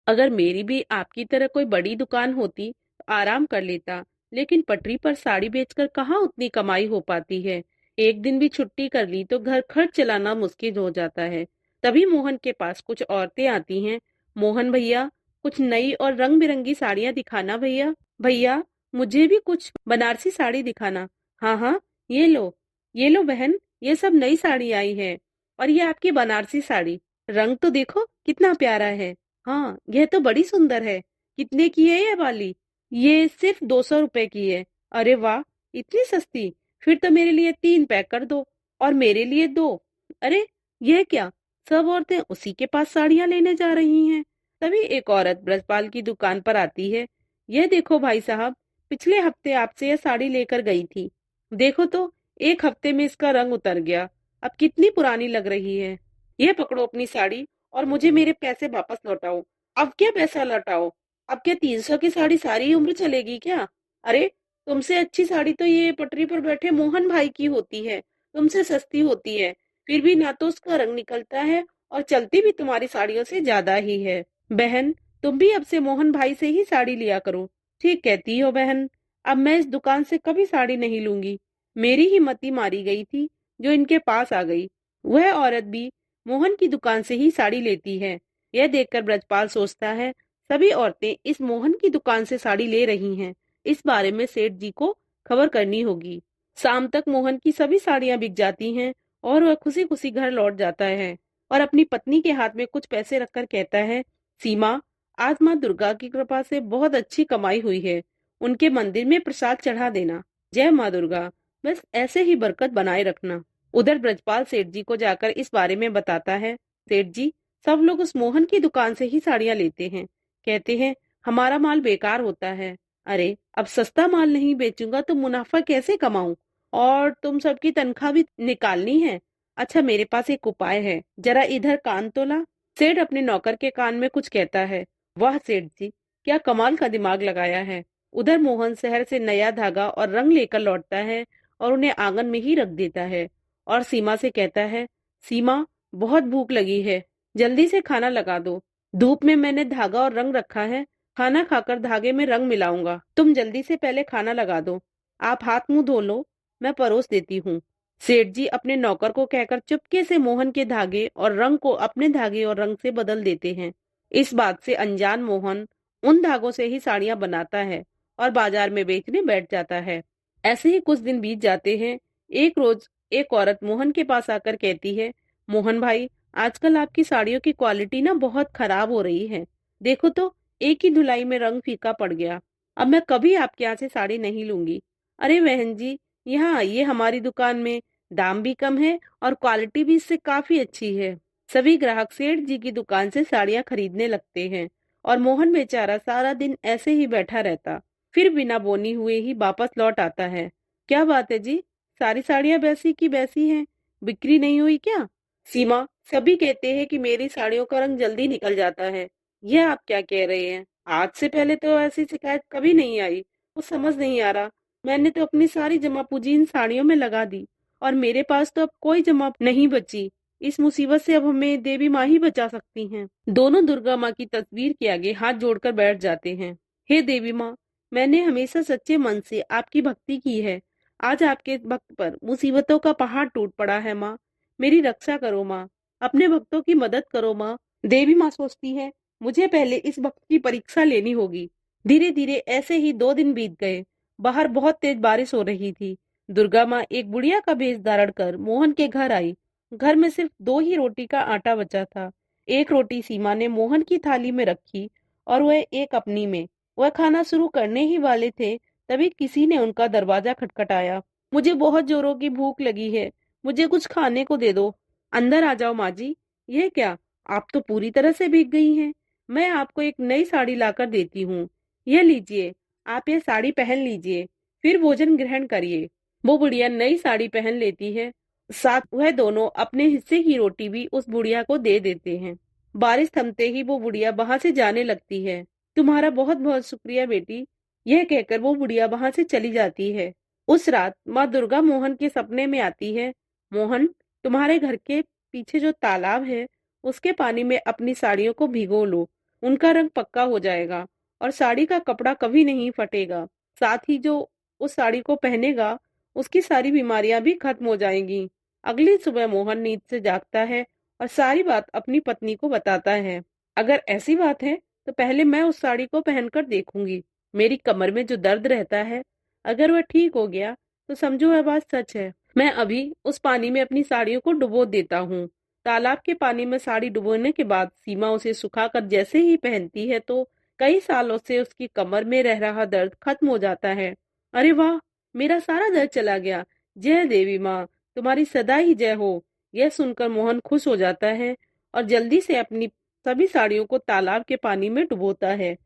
अगर मेरी भी आपकी तरह कोई बड़ी दुकान होती तो आराम कर लेता, लेकिन पटरी पर साड़ी बेचकर कहाँ उतनी कमाई हो पाती है। एक दिन भी छुट्टी कर ली तो घर खर्च चलाना मुश्किल हो जाता है। तभी मोहन के पास कुछ औरतें आती हैं। मोहन भैया, कुछ नई और रंग बिरंगी साड़ियाँ दिखाना भैया। भैया, मुझे भी कुछ बनारसी साड़ी दिखाना। हाँ हाँ, ये लो, ये लो बहन, ये सब नई साड़ी आई है। और ये आपकी बनारसी साड़ी, रंग तो देखो कितना प्यारा है। हाँ, यह तो बड़ी सुंदर है। कितने की है ये वाली? ये सिर्फ 200 रुपए की है। अरे वाह, इतनी सस्ती। फिर तो मेरे लिए 3 पैक कर दो, और मेरे लिए 2। अरे, यह क्या, सब औरतें उसी के पास साड़ियां लेने जा रही हैं। तभी एक औरत ब्रजपाल की दुकान पर आती है। यह देखो भाई साहब, पिछले हफ्ते आपसे यह साड़ी लेकर गई थी। देखो तो, एक हफ्ते में इसका रंग उतर गया। अब कितनी पुरानी लग रही है। यह पकड़ो अपनी साड़ी, और मुझे मेरे पैसे वापस लौटाओ। अब क्या पैसा लौटाओ? अब क्या 300 की साड़ी सारी उम्र चलेगी क्या? अरे, तुमसे अच्छी साड़ी तो ये पटरी पर बैठे मोहन भाई की होती है। तुमसे सस्ती होती है, फिर भी ना तो उसका रंग निकलता है, और चलती भी तुम्हारी साड़ियों से ज्यादा ही है। बहन, तुम भी अब से मोहन भाई से ही साड़ी लिया करो। ठीक कहती हो बहन, अब मैं इस दुकान से कभी साड़ी नहीं लूंगी। मेरी ही मती मारी गई थी, जो इनके पास आ गई। वह औरत भी मोहन की दुकान से ही साड़ी लेती है। यह देखकर ब्रजपाल सोचता है, सभी औरतें इस मोहन की दुकान से साड़ी ले रही हैं। इस बारे में सेठ जी को खबर करनी होगी। शाम तक मोहन की सभी साड़ियां बिक जाती हैं, और वह खुशी खुशी घर लौट जाता है, और अपनी पत्नी के हाथ में कुछ पैसे रखकर कहता है, सीमा, आज माँ दुर्गा की कृपा से बहुत अच्छी कमाई हुई है। उनके मंदिर में प्रसाद चढ़ा देना। जय माँ दुर्गा। बस ऐसे ही बरकत बनाए रखना। उधर ब्रजपाल सेठ जी को जाकर इस बारे में बताता है। सेठ जी, सब लोग उस मोहन की दुकान से ही साड़ियां लेते हैं। कहते हैं हमारा माल बेकार होता है। अरे, अब सस्ता माल नहीं बेचूंगा तो मुनाफा कैसे कमाऊं? और तुम सबकी तनख्वाह भी निकालनी है। अच्छा, मेरे पास एक उपाय है, जरा इधर कान तो ला। सेठ अपने नौकर के कान में कुछ कहता है। वाह सेठ जी, क्या कमाल का दिमाग लगाया है। उधर मोहन शहर से नया धागा और रंग लेकर लौटता है, और उन्हें आंगन में ही रख देता है, और सीमा से कहता है, सीमा, बहुत भूख लगी है, जल्दी से खाना लगा दो। धूप में मैंने धागा और रंग रखा है, खाना खाकर धागे में रंग मिलाऊंगा। तुम जल्दी से पहले खाना लगा दो। आप हाथ मुंह धो लो, मैं परोस देती हूँ। सेठ जी अपने नौकर को कहकर चुपके से मोहन के धागे और रंग को अपने धागे और रंग से बदल देते हैं। इस बात से अनजान मोहन उन धागों से ही साड़ियां बनाता है, और बाजार में बेचने बैठ जाता है। ऐसे ही कुछ दिन बीत जाते हैं। एक रोज एक औरत मोहन के पास आकर कहती है, मोहन भाई, आजकल आपकी साड़ियों की क्वालिटी ना बहुत खराब हो रही है। देखो तो, एक ही धुलाई में रंग फीका पड़ गया। अब मैं कभी आपके यहाँ से साड़ी नहीं लूंगी। अरे बहन जी, यहाँ आइए हमारी दुकान में, दाम भी कम है और क्वालिटी भी इससे काफी अच्छी है। सभी ग्राहक सेठ जी की दुकान से साड़ियाँ खरीदने लगते हैं, और मोहन बेचारा सारा दिन ऐसे ही बैठा रहता, फिर बिना बोनी हुए ही वापस लौट आता है। क्या बात है जी, सारी साड़ियाँ वैसी की वैसी हैं, बिक्री नहीं हुई क्या? सीमा, सभी कहते हैं कि मेरी साड़ियों का रंग जल्दी निकल जाता है। यह आप क्या कह रहे हैं? आज से पहले तो ऐसी शिकायत कभी नहीं आई। कुछ समझ नहीं आ रहा। मैंने तो अपनी सारी जमा पूंजी इन साड़ियों में लगा दी, और मेरे पास तो अब कोई जमा नहीं बची। इस मुसीबत से अब हमें देवी माँ ही बचा सकती हैं। दोनों दुर्गा माँ की तस्वीर के आगे हाथ जोड़कर बैठ जाते हैं। हे देवी माँ, मैंने हमेशा सच्चे मन से आपकी भक्ति की है। आज आपके भक्त पर मुसीबतों का पहाड़ टूट पड़ा है माँ। मेरी रक्षा करो माँ, अपने भक्तों की मदद करो माँ। देवी माँ सोचती है, मुझे पहले इस भक्त की परीक्षा लेनी होगी। धीरे धीरे ऐसे ही 2 दिन बीत गए। बाहर बहुत तेज बारिश हो रही थी। दुर्गा माँ एक बुढ़िया का भेष धारण कर मोहन के घर आई। घर में सिर्फ 2 ही रोटी का आटा बचा था। एक रोटी सीमा ने मोहन की थाली में रखी, और वह एक अपनी में। वह खाना शुरू करने ही वाले थे, तभी किसी ने उनका दरवाजा खटखटाया। मुझे बहुत जोरों की भूख लगी है, मुझे कुछ खाने को दे दो। अंदर आ जाओ माँ जी। यह क्या, आप तो पूरी तरह से भीग गई हैं। मैं आपको एक नई साड़ी लाकर देती हूँ। यह लीजिए, आप यह साड़ी पहन लीजिए, फिर भोजन ग्रहण करिए। वो बुढ़िया नई साड़ी पहन लेती है, साथ वह दोनों अपने हिस्से की रोटी भी उस बुढ़िया को दे देते हैं। बारिश थमते ही वो बुढ़िया वहां से जाने लगती है। तुम्हारा बहुत बहुत शुक्रिया बेटी। यह कहकर वो बुढ़िया वहां से चली जाती है। उस रात माँ दुर्गा मोहन के सपने में आती है। मोहन, तुम्हारे घर के पीछे जो तालाब है, उसके पानी में अपनी साड़ियों को भिगो लो। उनका रंग पक्का हो जाएगा और साड़ी का कपड़ा कभी नहीं फटेगा। साथ ही जो उस साड़ी को पहनेगा, उसकी सारी बीमारियां भी खत्म हो जाएंगी। अगली सुबह मोहन नींद से जागता है और सारी बात अपनी पत्नी को बताता है। अगर ऐसी बात है तो पहले मैं उस साड़ी को पहनकर देखूंगी। मेरी कमर में जो दर्द रहता है, अगर वह ठीक हो गया तो समझो वह बात सच है। मैं अभी उस पानी में अपनी साड़ियों को डुबो देता हूँ। तालाब के पानी में साड़ी डुबोने के बाद सीमा उसे सुखाकर जैसे ही पहनती है तो कई सालों से उसकी कमर में रह रहा दर्द खत्म हो जाता है। अरे वाह, मेरा सारा दर्द चला गया। जय देवी माँ, तुम्हारी सदा ही जय हो। यह सुनकर मोहन खुश हो जाता है और जल्दी से अपनी सभी साड़ियों को तालाब के पानी में डुबोता है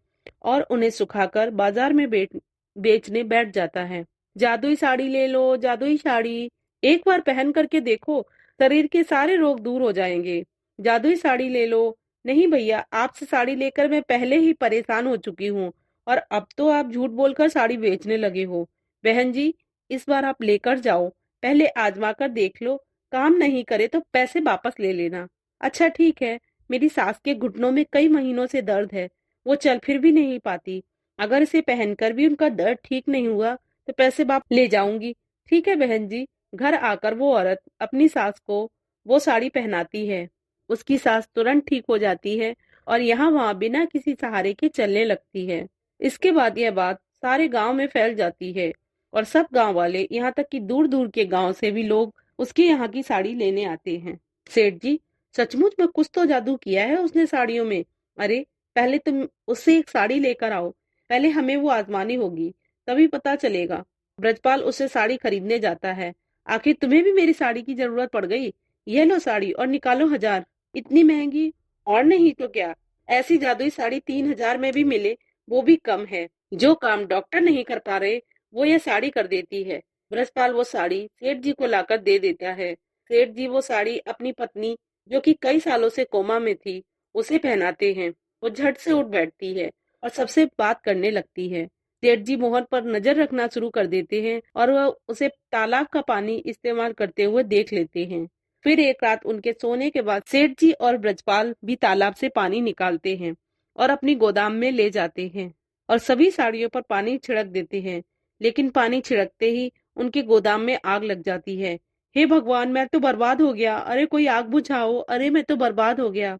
और उन्हें सुखाकर बाजार में बेचने बैठ जाता है। जादुई साड़ी ले लो, जादुई साड़ी, एक बार पहन करके देखो, शरीर के सारे रोग दूर हो जाएंगे। जादुई साड़ी ले लो। नहीं भैया, आपसे साड़ी लेकर मैं पहले ही परेशान हो चुकी हूँ और अब तो आप झूठ बोलकर साड़ी बेचने लगे हो। बहन जी, इस बार आप लेकर जाओ, पहले आजमा कर देख लो, काम नहीं करे तो पैसे वापस ले लेना। अच्छा ठीक है, मेरी सास के घुटनों में कई महीनों से दर्द है, वो चल फिर भी नहीं पाती। अगर इसे पहनकर भी उनका दर्द ठीक नहीं हुआ तो पैसे वापस ले जाऊंगी। ठीक है बहन जी। घर आकर वो औरत अपनी सास को वो साड़ी पहनाती है। उसकी सास तुरंत ठीक हो जाती है और यहाँ वहाँ बिना किसी सहारे के चलने लगती है। इसके बाद यह बात सारे गांव में फैल जाती है और सब गांव वाले, यहाँ तक कि दूर दूर के गांव से भी लोग उसके यहाँ की साड़ी लेने आते हैं। सेठ जी, सचमुच में कुछ तो जादू किया है उसने साड़ियों में। अरे, पहले तुम उससे एक साड़ी लेकर आओ, पहले हमें वो आजमानी होगी, तभी पता चलेगा। ब्रजपाल उससे साड़ी खरीदने जाता है। आखिर तुम्हें भी मेरी साड़ी की जरूरत पड़ गई? ये लो साड़ी और निकालो 1000। इतनी महंगी? और नहीं तो क्या, ऐसी जादुई साड़ी 3000 में भी मिले वो भी कम है। जो काम डॉक्टर नहीं कर पा रहे वो ये साड़ी कर देती है। ब्रजपाल वो साड़ी सेठ जी को लाकर दे देता है। सेठ जी वो साड़ी अपनी पत्नी, जो कि कई सालों से कोमा में थी, उसे पहनाते हैं। वो झट से उठ बैठती है और सबसे बात करने लगती है। सेठ जी मोहन पर नजर रखना शुरू कर देते हैं और वह उसे तालाब का पानी इस्तेमाल करते हुए देख लेते हैं। फिर एक रात उनके सोने के बाद सेठ जी और ब्रजपाल भी तालाब से पानी निकालते हैं और अपनी गोदाम में ले जाते हैं और सभी साड़ियों पर पानी छिड़क देते हैं। लेकिन पानी छिड़कते ही उनके गोदाम में आग लग जाती है। हे भगवान, मैं तो बर्बाद हो गया। अरे कोई आग बुझाओ। अरे मैं तो बर्बाद हो गया।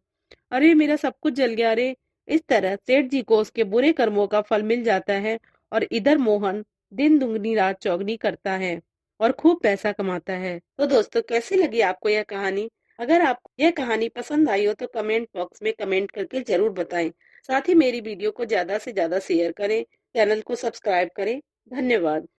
अरे मेरा सब कुछ जल गया रे। इस तरह सेठ जी को उसके बुरे कर्मों का फल मिल जाता है और इधर मोहन दिन दुगनी रात चौगनी करता है और खूब पैसा कमाता है। तो दोस्तों, कैसी लगी आपको यह कहानी? अगर आपको यह कहानी पसंद आई हो तो कमेंट बॉक्स में कमेंट करके जरूर बताएं। साथ ही मेरी वीडियो को ज्यादा से ज्यादा शेयर करें, चैनल को सब्सक्राइब करें। धन्यवाद।